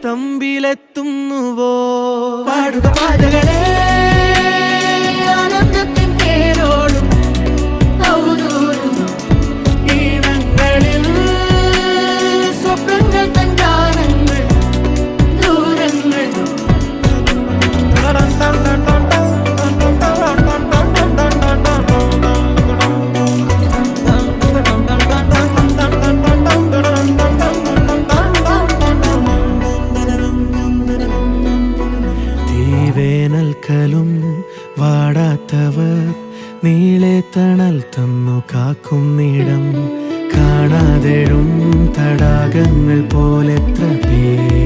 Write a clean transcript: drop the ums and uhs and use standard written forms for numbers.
തമ്പിലെത്തുന്നുവോ? പാടുക പാതകളെ ആനന്ദത്തിൻ പേരോടും ഔദൂരും ഈണങ്ങളിൽ സ്വപ്നങ്ങൾ തൻ ഗാനങ്ങൾ ദൂരങ്ങൾ. വേനൽക്കലും വാടാത്തവർ നീളെ തണൽ തന്നു കാക്കുന്നിടം കാണാതെഴും തടാകങ്ങൾ പോലെത്ര പേർ